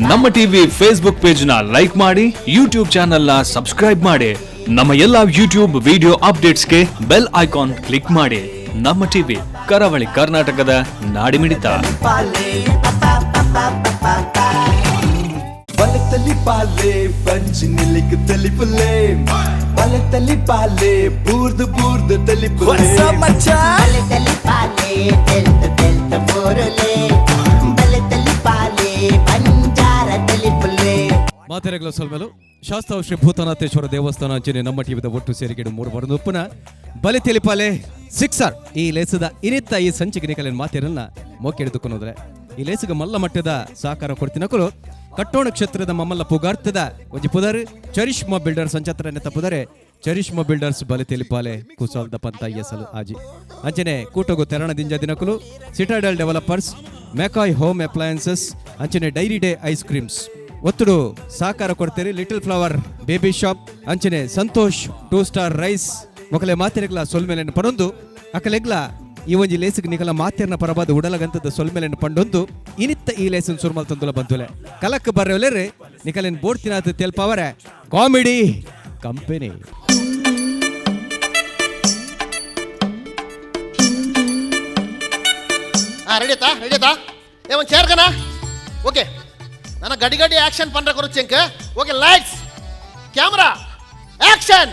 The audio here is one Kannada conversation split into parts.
ನಮ್ಮ ಟಿವಿ ಫೇಸ್ಬುಕ್ ಪೇಜ್ ನ ಲೈಕ್ ಮಾಡಿ, ಯೂಟ್ಯೂಬ್ ಚಾನೆಲ್ ನ ಸಬ್ಸ್ಕ್ರೈಬ್ ಮಾಡಿ. ನಮ್ಮ ಎಲ್ಲಾ ಯೂಟ್ಯೂಬ್ ವಿಡಿಯೋ ಅಪ್ಡೇಟ್ಸ್ಗೆ ಬೆಲ್ ಐಕಾನ್ ಕ್ಲಿಕ್ ಮಾಡಿ. ನಮ್ಮ ಟಿವಿ ಕರಾವಳಿ ಕರ್ನಾಟಕದ ನಾಡಿಮಿಡಿತ. ಬಲತಲಿ ಪಾಲೆ ಪಂಚಿನಿಲಿಕ್ ತಲಿಪುಲೆ, ಬಲತಲಿ ಪಾಲೆ ಬೂರ್ದು ಬೂರ್ದು ತಲಿಪುಲೆ, ಬಲತಲಿ ಪಾಲೆ ತೆಲ್ತ ತೆಲ್ತ ಬೋರಲೆ, ಬಲತಲಿ ಪಾಲೆ ಪಂಜಾರ ತಲಿಪುಲೆ. ಮಾತೆರೆಗಳ ಸೊಲ್ಮೆಲು ಶಾಸ್ತಾವ್ ಶ್ರೀ ಭೂತನಾಥೇಶ್ವರ ದೇವಸ್ಥಾನ ಅಂಚನೆ ನಮ್ಮ ಟಿವಿದ ಒಟ್ಟು ಸೇರಿಕೆಡು ಮೂರು ಬರೋದು ಉಪ್ಪುನ ಬಲಿ ತೆಲಿಪಾಲೆ ಸಿಕ್ಸರ್ ಈ ಲೇಸದ ಇನಿತ್ತ ಈ ಸಂಚಿಕೆ ನಿಕಲಿನ ಮಾತೆರನ್ನ ಮೋಕೆಡಿದುಕೊನೋದ್ರೆ ಈ ಲೇಸಿಗೆ ಮಲ್ಲ ಮಟ್ಟದ ಸಹಕಾರ ಕೊಡ್ತಿನಕಲು ಕಟ್ಟೋಣ ಕ್ಷೇತ್ರದ ಮಮ್ಮಲ್ಲ ಪುಗಾರ್ತದ ಒಂಜಿ ಪುದರ್ ಚರಿಷ್ಮಾ ಬಿಲ್ಡರ್ ಸಂಚತ್ರ ನೆತ್ತ ಪುದರೆ ಚರಿಷ್ಮಾ ಬಿಲ್ಡರ್ಸ್ ಬಲಿ ತೆಲಿಪಾಲೆ ಕುಸಾಲ್ದ ಪಂತ ಎಸಲು ಆಜಿ ಅಂಚನೆ ಕೂಟಗು ತೆರಣ ದಿಂಜ ದಿನಕಲು Citadel developers, McCoy home appliances ಅಂಚನೆ ಡೈರಿ ಡೇ ಐಸ್ ಕ್ರೀಮ್ಸ್ ಒತ್ತುಡು ಸಹಕಾರ ಕೊಡ್ತೇರಿ. ಲಿಟಲ್ ಫ್ಲವರ್ ಬೇಬಿ ಶಾಪ್ ಅಂಚನೆ ಸಂತೋಷ್ 2 ಸ್ಟಾರ್ ರೈಸ್ ಮೊಕಲೆ ಮಾತೆರೆಗ್ಲ ಸೊಲ್ಮೆಲೆನ್ ಪಡೊಂದು ಅಕಲೆಗ್ಲ ಈ ಒಂಜಿ ಲೇಸಿಗೆ ನಿಕಲ ಮಾತೆರ್ನ ಪರಬಾದ ಉಡಲಗಂತದ ಸೊಲ್ಮೆಲೆನ್ ಪಂಡೊಂದು ಇನಿತ್ತ ಈ ಲೇಸಿನ ಸುರ್ಮಲ್ ತಂದುಲ ಬಂದುಲೆ ಕಲಕ್ ಬರ್ರೆವಲೆರೆ ನಿಕಲೆನ್ ಬೋಡ್ತಿನಾಥ ತೆಲ್ಪವರೆ ಕಾಮಿಡಿ ಕಂಪನಿ. ரெடியாத்தா ஏவன் சேர்க்கண்ணா ஓகே நான் கடி கடி ஆக்ஷன் பண்ற குறைச்சேங்க ஓகே லைட்ஸ் கேமரா ஆக்ஷன்.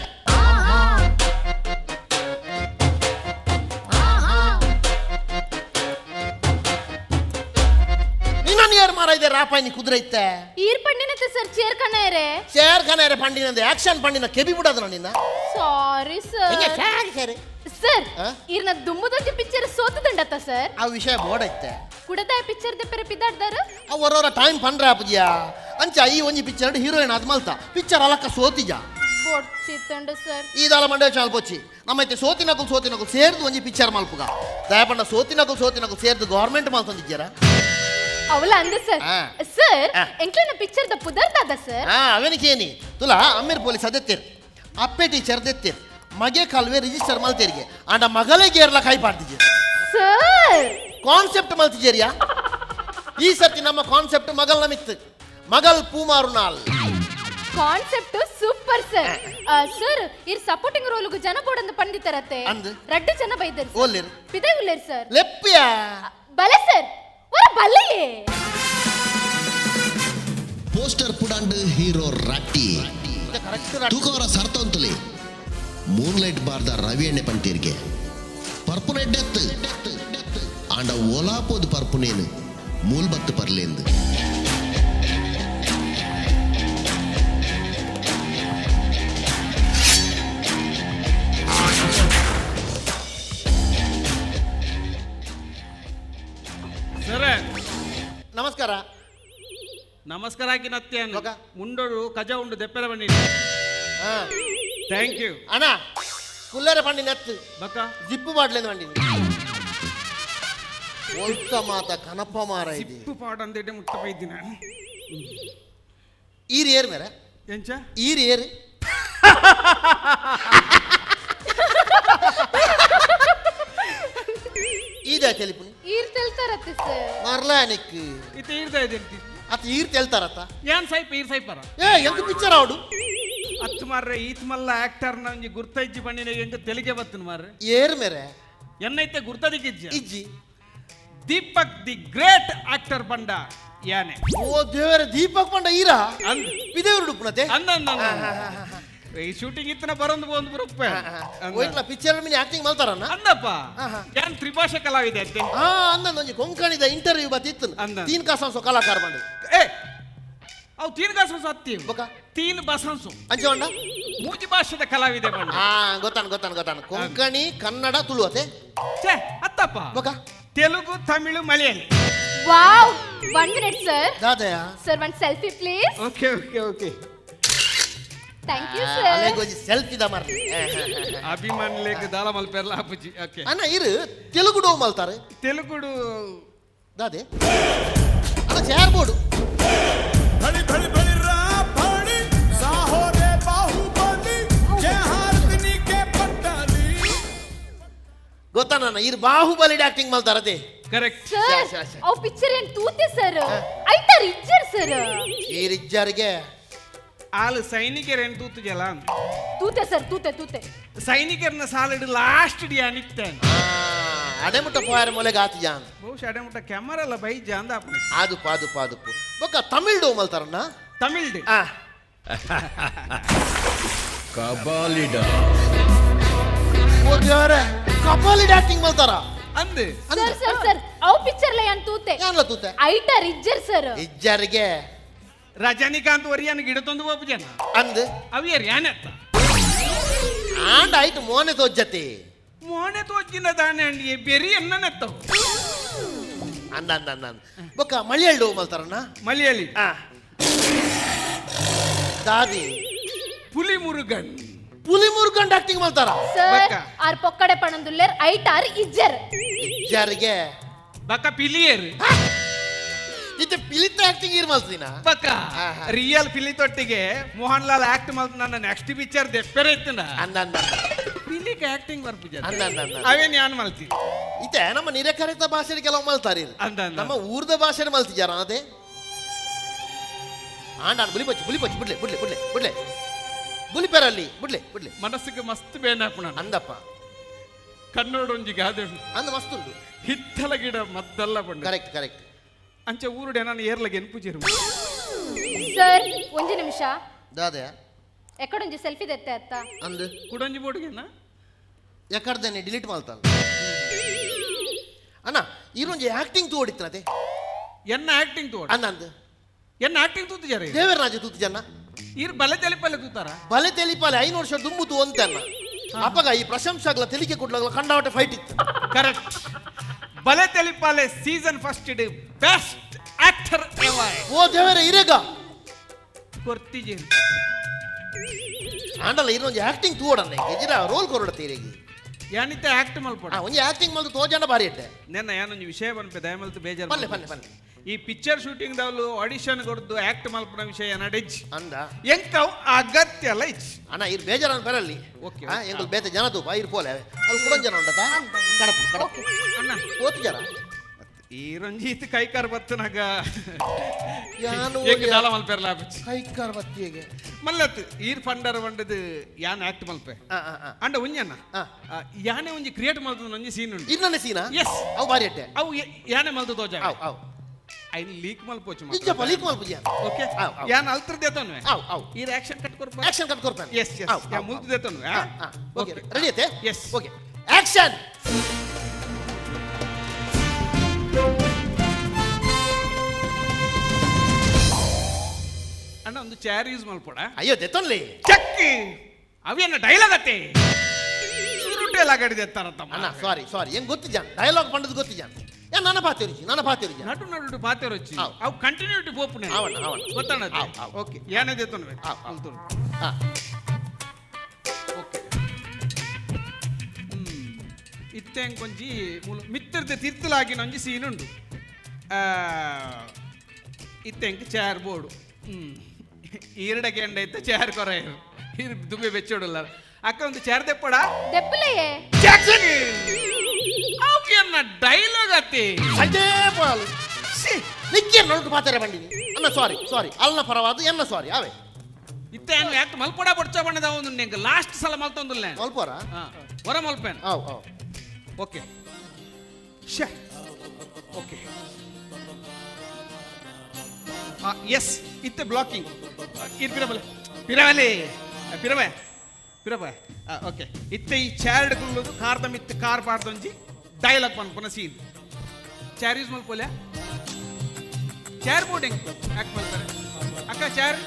ನಿನ್ನ ಯಾರು ಮಾರೈದೆ ರಾಪಾಯಿ ಕುದುರೈತೆ ಈರ್ ಪಂಡಿನತೆ ಸರ್ ಚೇರ್ಕನೇರೆ ಪಂಡಿನಂದೆ ಆಕ್ಷನ್ ಪಂಡಿನ ಕೆಬಿ ಬಿಡೋದು ನಿನ್ನ. Sorry sir. ಸರಿ ಸರ್ ಇರ್ನ ದುಮ್ಮುದೊಂಜಿ ಪಿಕ್ಚರ್ ಸೋತುದಂಡತ್ತ ಸರ್. ಆ ವಿಷಯ ಬೋರ್ಡ್ ಐತೆ ಕುಡದಾಯ ಪಿಕ್ಚರ್ ದ ಪೆರೆ ಪಿದಾಡ್ದಾರ ಅವರವರ ಟೈಮ್ ಪಂಡ್ರೆ ಆಪುಜಿಯಾ ಅಂಚ ಈ ಒಂಜಿ ಪಿಕ್ಚರ್ ಹೀರೋಯಿನ್ ಆದ್ ಮಲ್ತ ಪಿಕ್ಚರ್ ಅಲಕ್ಕ ಸೋತಿಜ ಬೋರ್ಡ್ ಚಿತ್ತಂಡ ಸರ್. ಈದಾಲ ಮಂಡ್ಯ ಚಾಲ್ ಪೊಚ್ಚಿ ನಮ್ಮೈತೆ ಸೋತಿನಕುಲ್ ಸೇರ್ದು ಒಂಜಿ ಪಿಕ್ಚರ್ ಮಲ್ಪುಗ ದಯಪಂಡ ಸೋತಿನಕುಲ್ ಸೇರ್ದು ಗವರ್ಮೆಂಟ್ ಮಲ್ತಂದಿಜ್ಜರ ಅವಲ ಅಂದ ಸರ್. ಸರ್ ಎಂಕ್ಲೆನ picture the ಪುದರ್ದಾದ sir. ಅವನಿಕೇನಿ Tula ಅಮ್ಮೀರ್ police ಅದೆತ್ತಿರ್ Appe teacher ದೆತ್ತಿರ್ ಮಗೆ ಕಾಲುವೆ ರಿಜಿಸ್ಟರ್ ಮಲ್ತೇರಿಗೆ ಅಂಡ ಮಗಳೇ ಗೇರ್ಲ ಕೈ ಪಾಡ್ತಿಜೆ ಸರ್. ಕಾನ್ಸೆಪ್ಟ್ ಮಲ್ತಿಜೇರಿಯಾ ಈ ಸರ್ತಿ ನಮ್ಮ ಕಾನ್ಸೆಪ್ಟ್ ಮಗಲ್ನ ಮಿತ್ತು ಮಗಲ್ ಪೂಮಾರುನಾಲ್ ಕಾನ್ಸೆಪ್ಟ್ ಸೂಪರ್ ಸರ್. ಸರ್ ಇರ್ ಸಪೋರ್ಟಿಂಗ್ ರೋಲ್ಗು ಜನ ಬೋಡಂದು ಪಂಡಿತರತ್ತೆ ಅಂದ್ ರಡ್ಡು ಜನ ಬೈದರ್ ಓಲಿರ್ ಪಿದೆ ಉಲ್ಲೇರ್ ಸರ್. ಲೆಪ್ಪಿಯಾ ಬಲೆ ಸರ್ ಒರ ಬಲ್ಲೆಯೇ ಪೋಸ್ಟರ್ ಪುಡಾಂಡ್ ಹೀರೋ ರಟ್ಟಿ ತೂಕವರ ಸರ್ತಂತುಲಿ ಮೂನ್ಲೈಟ್ ಬಾರ್ದ ರವಿ ಎಣ್ಣೆ ಪಂಟೀರ್ಗೆ ಪರ್ಪುನ ಎಡ್ಡೆತ್ತು ಆಂಡ ಓಲಾಪೋದು ಪರ್ಪುನೇನು ಮೂಲ್ಬತ್ತು ಪರ್ಲೇಂದು ನಮಸ್ಕಾರ ನಮಸ್ಕಾರ ಹಾಕಿನತ್ತೇನು ಮಗ. ಮುಂಡೋಡು ಕಜ ಉಂಡು ದೆಪ್ಪೆಲ ಬನ್ನಿ. ಥ್ಯಾಂಕ್ ಯು ಅಣ್ಣ ಕುಲ್ಲರೆ ಪಂಡಿನ ಎತ್ತು ಬಕ್ಕ ಜಿಪ್ಪು ಬಾಡ್ಲೇನು ಪಂಡಿನಿ ಒಳ್ತ ಮಾತ ಕನಪ ಮಾರ ಇದೆ ಉಪ್ಪು ಪಾಡ ಅಂದೇಟೆ ಮುಟ್ಟ ಬೈದಿ ನಾನು ಈರ್ ಏರ್ ಮೇರೆ ಎಂಚ ಈರ್ ಏರ್ ಈದ ಚೆಲಿಪುನಿ ಈರ್ ತೆಲ್ತಾರತ್ತೆ ಸರ್. ಮರ್ಲಾನಿಕ್ ಇತ್ತೆ ಈರ್ದ ಇದೆಂತಿ ಅತ್ ಈರ್ ತೆಲ್ತಾರತ್ತ ಏನ್ ಸೈಪ್ ಈರ್ ಸೈಪರ ಎಂತ ಪಿಕ್ಚರ್ ಆವಡು ಅತ್ತು ಮಾರ್ರೆ ಈತ್ ಮಲ್ಲ ಆಕ್ಟರ್ ನ ಒಂಜಿ ಗುರ್ತೈಜ್ಜಿ ಬಣ್ಣಿನ ಎಂಕ ತೆಲಿಗೆ ಬತ್ತನು ಮಾರ್ರೆ ಏರ್ ಮೇರೆ ಎನ್ನೈತೆ ಗುರ್ತದಿಗಿಜ್ಜ ಇಜ್ಜಿ ದೀಪಕ್ ದಿ ಗ್ರೇಟ್ ಆಕ್ಟರ್ ಬಂಡ ಯಾನೆ ಓ ದೇವರ ದೀಪಕ್ ಪಂಡ ಈರಾ ಅಂದ್ ವಿದೇವರು ಡುಪ್ಪುನತೆ ಅಂದ ಈ ಶೂಟಿಂಗ್ ಇತ್ತನ ಬರೋದು ಒಂದು ಬರುಪ್ಪೆ ಒಯ್ಟ್ಲ ಪಿಕ್ಚರ್ ಮಿನಿ ಆಕ್ಟಿಂಗ್ ಮಾಡ್ತಾರನ್ನ ಅಂದಪ್ಪ ಏನ್ ತ್ರಿಭಾಷೆ ಕಲಾವಿದೆ ಅಂತೆ ಅಂದೊಂಜಿ ಕೊಂಕಣಿದ ಇಂಟರ್ವ್ಯೂ ಬತ್ತಿತ್ತು ಅಂದ. ತೀನ್ ಕಾಸಂಸು ಕಲಾಕಾರ ಬಂದು ಏ ಅವು ತೀನ್ ಕಾಸು ಹತ್ತಿ ಬೊಕ ತೀನ್ ಬಸನ್ಸು ಅಂಚೆ ಬಂಡ ಮೂಜಿ ಭಾಷೆದ ಕಲಾವಿದೆ ಬಂಡ ಗೊತ್ತಾನ ಕೊಂಕಣಿ ಕನ್ನಡ ತುಳುವತೆ ಛೇ ಅತ್ತಪ್ಪ ಬೊಕ Telugu Tamil Malayali wow 1 minute sir. ದಾದಯ sir one selfie please. Okay okay okay thank you sir. ಅಲೆಗೋಜಿ ಸೆಲ್ಫಿ ದ ಮಾರ್ರಿ ಅಭಿಮಾನ್ ಲೇಖ ದಾಳ ಮಲ್ಪೆರ್ಲ ಅಪ್ಪುಜಿ ಓಕೆ ಅಣ್ಣ ಇರು ತೆಲುಗು ಡೋ ಮಲ್ತಾರೆ ತೆಲುಗುಡು ದಾದೆ ಅಣ್ಣ ಚೇರ್ ಬೋರ್ಡು ಗೊತ್ತಾ ಅಣ್ಣ ಇರ್ ಬಾಹುಬಲಿ ಆಕ್ಟಿಂಗ್ ಮಾಡ್ತಾರದೆ ಕರೆಕ್ಟ್ ಸರ್ ಅವ್ ಪಿಕ್ಚರ್ ಏನ್ ತೂತೆ ಸರ್ ಐತಾರ್ ಇಜ್ಜರ್ ಸರ್ ಈ ರಿಜ್ಜರ್ಗೆ ಆಳು ಸೈನಿಕರ ಏನು ತೂತು ಜಲ ತೂತೆ ಸರ್ ತೂತೆ ಸೈನಿಕರನ್ನ ಸಾಲಿಡ್ ಲಾಸ್ಟ್ ಡಿಯಾ ನಿಕ್ತಾನೆ ಅಡೆಮುಟ್ಟ ಪೋಯರ ಮೊಲೆಗೆ ಆತು ಜಾನ್ ಬಹುಶಃ ಅಡೆಮುಟ್ಟ ಕ್ಯಾಮರಲ್ಲ ಬೈ ಜಾಂದ ಆಪನೆ ಆದುಪ್ಪು ಬೊಕ್ಕ ತಮಿಳ್ ಡೋ ಮಲ್ತಾರಣ್ಣ ತಮಿಳ್ ಡಿ ಕಪಾಲಿ ಆಕ್ಟಿಂಗ್ ಮಾಡ್ತಾರ ಅಂದೆ ಸರ್ ಅವ್ ಪಿಕ್ಚರ್ ಏನ್ ತೂತೆ ಯಾನ್ಲ ತೂತೆ ಐತಾರ್ ಇಜ್ಜರ್ ಸರ್ ಇಜ್ಜರ್ಗೆ ರಜನಿಕಾಂತ್ ವರಿಯನ್ ಗಿಡತೊಂದು ಒಬ್ಬ ಜನ ಅಂದ್ ಅವಿಯರ್ ಯಾನೆತ್ತ ಆಂಡ್ ಆಯ್ತು ಮೋನೆ ತೋಜ್ಜತಿ ಮೋನೆ ತೋಜಿನ ದಾನೆ ಅಂಡಿ ಬೆರಿ ಎನ್ನನೆತ್ತವು ಅಂದ ಬೊಕ್ಕ ಮಳಿಯಲ್ ಡೋ ಮಲ್ತಾರಣ್ಣ ಮಲಯಾಳಿ ದಾದಿ ಪುಲಿ ಮುರುಗನ್ ಪುಲಿ ಮುರ್ಗಂಡ್ ಆಕ್ಟಿಂಗ್ ಮಾಡ್ತಾರ ಸರ್ ಬಕ್ಕ. ಆರ್ ಪೊಕ್ಕಡೆ ಪಣಂದುಲ್ಲೇರ್ ಐಟಾರ್ ಇಜ್ಜರ್ ಇಜ್ಜರ್ಗೆ ಬಕ ಪಿಲಿಯರ್ ಇತ್ತೆ ಪಿಲಿತ ಆಕ್ಟಿಂಗ್ ಇರ್ ಮಲ್ತಿನ ಬಕ ಆಹಾ. ರಿಯಲ್ ಪಿಲಿ ತೊಟ್ಟಿಗೆ ಮೋಹನ್ ಲಾಲ್ ಆಕ್ಟ್ ಮಾಡ್ತ ನನ್ನ ನೆಕ್ಸ್ಟ್ ಪಿಕ್ಚರ್ ದೆಪ್ಪೆರೆ ಇತ್ತನ ಅಂದ ಪಿಲಿಗೆ ಆಕ್ಟಿಂಗ್ ಬರ್ಪುಜ ಅಂದ ಅವೇನ್ ಯಾನ್ ಮಲ್ತಿ ಇತ್ತೆ ನಮ್ಮ ನಿರಕರಿತ ಭಾಷೆ ಕೆಲವು ಮಲ್ತಾರಿ ಅಂದ ನಮ್ಮ ಊರ್ದ ಭಾಷೆ ಮಲ್ತಿಜಾರ ಅದೇ ಆಂಡ ಬುಲಿ ಪಚ್ಚಿ ಬಿಡ್ಲೆ ಬುಲಿಪೆರಲ್ಲಿ ಬಿಡ್ಲೆ ಮನಸ್ಸಿಗೆ ಮಸ್ತ್ ಬೇನಾಪುಣ ಅಂದಪ್ಪ ಕನ್ನಡೊಂಜಿಗೆ ಆದ ಅಂದ ಮಸ್ತುಂಡು ಹಿತ್ತಲ ಗಿಡ ಮದ್ದಲ್ಲ ಬಂಡ ಕರೆಕ್ಟ್ ಅಂಚೆ ಊರುಡೆ ನಾನು ಏರ್ಲಗೆ ಎನ್ಪುಜಿರು ಸರ್ ಒಂಜಿ ನಿಮಿಷ ದಾದೆ ಎಕ್ಕಡೊಂಜಿ ಸೆಲ್ಫಿ ದೆತ್ತೆ ಅತ್ತ ಅಂದ್ ಕುಡಂಜಿ ಬೋಡ್ಗೆನ ಯಾಕಡ್ದೇನೆ ಡಿಲೀಟ್ ಮಾಡ್ತಾನ ಅಣ್ಣ ಇರೊಂಜಿ ಆಕ್ಟಿಂಗ್ ತೋಡಿತ್ತನದೆ ಎನ್ನ ಆಕ್ಟಿಂಗ್ ತೋಡ ಅಂದ್ ಎನ್ನ ಆಕ್ಟಿಂಗ್ ತೂತು ಜರ ದೇವರಾಜ ತೂತು ಜನ ಇರ್ ಬಲೆ ತೆಲಿಪಲ್ಲೆ ತೂತಾರ ಬಲೆ ತೆಲಿಪಾಲೆ 5 ವರ್ಷ ದುಂಬುತು ಅಂತನ್ನ ಅಪ್ಪಗ ಈ ಪ್ರಶಂಸಾಗ್ಲ ತೆಲಿಕೆ ಕೊಡ್ಲಾಗ್ಲ ಕಂಡಾವಟೆ ಫೈಟ್ ಇತ್ತು correct Bale Telipale season first ಇಡ್ ಬೆಸ್ಟ್ ಆಕ್ಟರ್ ಎವರ್ ಓ ದೇವರೇ ಇರೇಗ ಕೊರ್ತಿಜೆ ಆಂಡಲ ಇರೊಂಜಿ ಆಕ್ಟಿಂಗ್ ತೂಡನ್ನೆ ಗೆಜಿರ ರೋಲ್ ಕೊರಡತೀರೆಗಿ ಯಾನಿತ್ತೆ ಆಕ್ಟ್ ಮಲ್ಪಡ ಒಂಜಿ ಆಕ್ಟಿಂಗ್ ಮಲ್ದು ತೋಜಂಡ ಬಾರಿ ಇಟ್ಟೆ ನೆನ್ನ ಯಾನೊಂದು ವಿಷಯ ಬನ್ಪೆ ದಯಮಲ್ತು ಬೇಜಾರು ಪಲ್ಲೆ ಈ ಪಿಕ್ಚರ್ ಶೂಟಿಂಗ್ ದವಲು ಆಡಿಷನ್ ಕೊಡ್ದು ಆಕ್ಟ್ ಮಲ್ಪನ ವಿಷಯ ನಡೆಜ್ ಅಂದ ಎಂಕವ್ ಅಗತ್ಯ ಅಲ್ಲ ಇಚ್ ಅಣ್ಣ ಇರ್ ಬೇಜಾರನ್ ಬರಲಿ ಓಕೆ, ಎಂಗಲ್ ಬೇತೆ ಜನ ತೂಪ ಇರ್ ಪೋಲೆ ಅದು ಕುಡಂಜನ ಉಂಡತ ಕಡಪು ಅಣ್ಣ ಓತು ಜನ ಈ ರಂಜಿತ್ ಕೈಕಾರ್ ಬತ್ತನಾಗ ಯಾನು ಎಂಕ್ ದಾಲ ಮಲ್ಪೆರ್ಲ ಆಪಿಚ್ ಕೈಕಾರ್ ಬತ್ತಿಗೆ ಮಲ್ಲತ್ ಈರ್ ಫಂಡರ್ ಬಂಡದು ಯಾನ್ ಆಕ್ಟ್ ಮಲ್ಪೆ ಅಂಡ ಉಂಜನ್ನ ಆ. ಯಾನೆ ಒಂಜಿ ಕ್ರಿಯೇಟ್ ಮಲ್ತದ ಒಂಜಿ ಸೀನ್ ಉಂಟು ಇನ್ನೊಂದು ಸೀನಾ Yes. ಅವು ಬಾರಿ ಇಟ್ಟೆ ಅವು ಯಾನೆ ಮಲ್ತು ತೋಜ ಅವು ಐನ್ ಲೀಕ್ ಮಲ್ಪೋಚು ನಿಜ ಲೀಕ್ ಮಲ್ಪುಜ ಓಕೆ ಅವ್. ಯಾನ್ ಅಲ್ತ್ರ ದೇತನ್ವೆ ಅವು ಈರ್ ಆಕ್ಷನ್ ಕಟ್ ಕೊರ್ಪ ಆಕ್ಷನ್ ಕಟ್ ಕೊಡ್ತಾನೆ ಎಸ್ ಯಾ ಮುಲ್ತು ದೇತನ್ವೆ ಓಕೆ ರೆಡಿ ಐತೆ Yes. ಓಕೆ ಆಕ್ಷನ್ ಅಣ್ಣ ಒಂದು ಚೇರ್ ಯೂಸ್ ಮಲ್ಪೋಡ ಅಯ್ಯೋ ತೆತ್ತನ್ಲಿ ಚಕ್ಕಿ ಅವೇನ ಡೈಲಾಗ್ ಅತ್ತೆ ಸುರುಟೆ ಲಾಗಡಿ ದೇತ್ತಾರತ್ತಮ್ಮ ಅಣ್ಣ ಸಾರಿ ಹೆಂಗ್ ಗೊತ್ತಿಜಾನ್ ಡೈಲಾಗ್ ಪಂಡದ್ ಗೊತ್ತಿಜಾನ್ ಏ ನನ್ನ ಪಾತಿರುಜಿ ನಟು ನಡು ಪಾತೆ ರೊಚ್ಚಿ ಅವ್. ಅವು ಕಂಟಿನ್ಯೂಟಿ ಪೋಪುನೆ ಅವಣ್ಣ. ಗೊತ್ತಣ್ಣ ಅವ್. ಓಕೆ ಏನೇ ದೇತನ್ವೆ ಅವ್. ಓಕೆ ಇತ್ತೆಂಗ್ ಕೊಂಜಿ ಮಿತ್ತಿರ್ದೆ ತಿರ್ತಲಾಗಿನ ಒಂಜಿ ಸೀನ್ ಉಂಡು ಇತ್ತೆಂಕ್ ಚೇರ್ ಬೋರ್ಡು ಈರಡಕ್ಕೆ ಎಂಡ ಇತ್ತ ಚೇರ್ ಕೊರೆಯರು ಇರ್ ದುಂಬೆ ಬೆಚ್ಚೋಡಲ್ಲ ಅಕ್ಕ ಒಂದು ಚೇರ್ ದೆಪ್ಪಡ ದೆಪ್ಪಲೆಯೇ ಅವನ್ನ ಡೈಲಾಗ್ ಅತ್ತಿ ಸಂಜೆ ಪಾಲು ನಿಕ್ಕೆ ನೋಡು ಪಾತಾರೆ ಬಂದಿನಿ ಅಣ್ಣ ಸಾರಿ ಅಲ್ನ ಪರವಾದ ಎನ್ನ ಸಾರಿ ಅವೇ ಇತ್ತೆ ಯಾಕೆ ಮಲ್ಪಡ ಬಡ್ಚ ಬಣ್ಣದ ಒಂದು ನಿಂಗೆ ಲಾಸ್ಟ್ ಸಲ ಮಲ್ತೊಂದಿಲ್ಲ ಮಲ್ಪೋರ ಹೊರ ಮಲ್ಪೇನ್ ಅವು ಓಕೆ ಶೇ ಓಕೆ ಎಸ್ ಇತ್ತೆ ಬ್ಲಾಕಿಂಗ್ ಇದು ಪಿರಬಲೆ ಓಕೆ ಇತ್ತೆ ಈ ಚಾರ್ಡ್ ಕುಲ್ಲುದು ಕಾರ್ದ ಮಿತ್ತು ಕಾರ್ ಪಾಡ್ದೊಂಜಿ ಡೈಲಾಗ್ ಪನ್ಪುನ ಸೀನ್ ಚಾರ್ ಯೂಸ್ ಮಲ್ಪೋಲ್ಯಾ ಚಾರ್ ಬೋರ್ಡಿಂಗ್ ಯಾಕೆ ಮಲ್ತಾರೆ ಅಕ್ಕ ಚಾರ್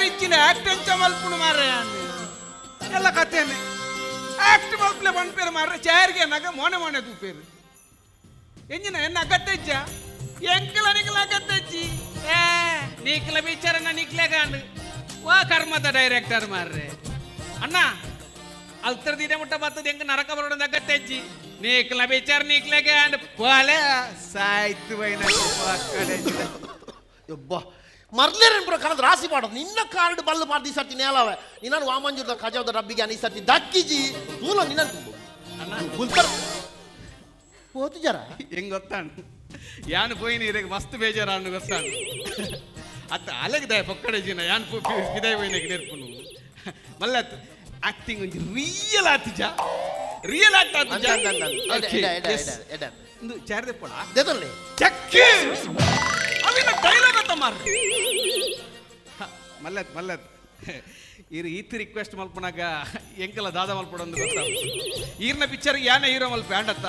ಇಚ್ಚಿನ ಆಕ್ಟ್ ಎಂಚ ಮಲ್ಪುಡು ಮಾರ್ರೆ ಎಲ್ಲ ಕಥೆನೆ ಆಕ್ಟ್ ಮಲ್ಪಲೆ ಪನ್ಪೇರು ಮಾರ್ರೆ ಚಾರ್ಗೆ ನಗ ಮೊನೆ ತೂಪೇರು ಎಂಜಿನ ಎನ್ನ ಅಗತ್ಯಚ್ಚ ಎಂಕಲ ನಿಕಲ ಅಗತ್ಯಚ್ಚಿ ನೀಕ್ಲ ಬಿಚಾರನ ನಿಕ್ಲೆ ಕಾಂಡು ವಾ ಕರ್ಮದ ಡೈರೆಕ್ಟರ್ ಮಾರ್ರೆ ಅಣ್ಣ ಅಲ್ತರ ದಿನ ಮುಟ್ಟ ಬರ್ತದ ಹೆಂಗ ನರಕ ಬರೋದ ಅಗತ್ಯಚ್ಚಿ ನೀಕ್ಲ ಬಿಚಾರ ನಿಕ್ಲೆ ಕಾಂಡು ಪೋಲೆ ಸಾಯ್ತು ಬೈನ ಕಡೆ ಯಬ್ಬಾ ಮರ್ಲೇರೇನು ಬರೋ ಕಣದ ರಾಸಿ ಮಾಡೋದು ನಿನ್ನ ಕಾರ್ಡ್ ಬಲ್ಲು ಮಾಡಿ ಈ ಸರ್ತಿ ನೇಲವೆ ನಿನ್ನ ವಾಮಂಜೂರ್ದ ಖಜಾವದ ರಬ್ಬಿಗೆ ಈ ಸರ್ತಿ ದಕ್ಕಿಜಿ ದೂಲ ನಿನ್ನ ಗುಲ್ತರ ಹೋತು ಜರ ಹೆಂಗ್ ಗೊತ್ತಾನು ಯಾನು పోయి నీకు మస్తు బేజారాను ಗೊತ್ತಾನು ಅತ್ತ ಅಲಗದಾಯ ಪಕ್ಕಡೆ ಜೀನ ಯಾನ್ ಪಿದಾಯ పోయినకి నేర్పు నువ్వు మళ్ళీ యాక్టింగ్ ఉంది రియల్ ఆతిజ రియల్ ఆక్ట్ ఆతిజ చారದೆ ಪಡ ದೇತಲ್ಲಿ ಚಕ್ಕಿ ಅವಿನ ಡೈಲಾಗ್ ಅಂತ ಮಾರ್ರೆ ಮಲ್ಲತ್ ಇರು ಈತ್ ರಿಕ್ವೆಸ್ಟ್ ಮಲ್ಪನಾಗ ಎಂಕಲ ದಾದ ಮಲ್ಪಡೊಂದು ಗೊತ್ತ ಈರ್ನ ಪಿಕ್ಚರ್ ಯಾನ ಹೀರೋ ಮಲ್ಪ ಆಂಡತ್ತ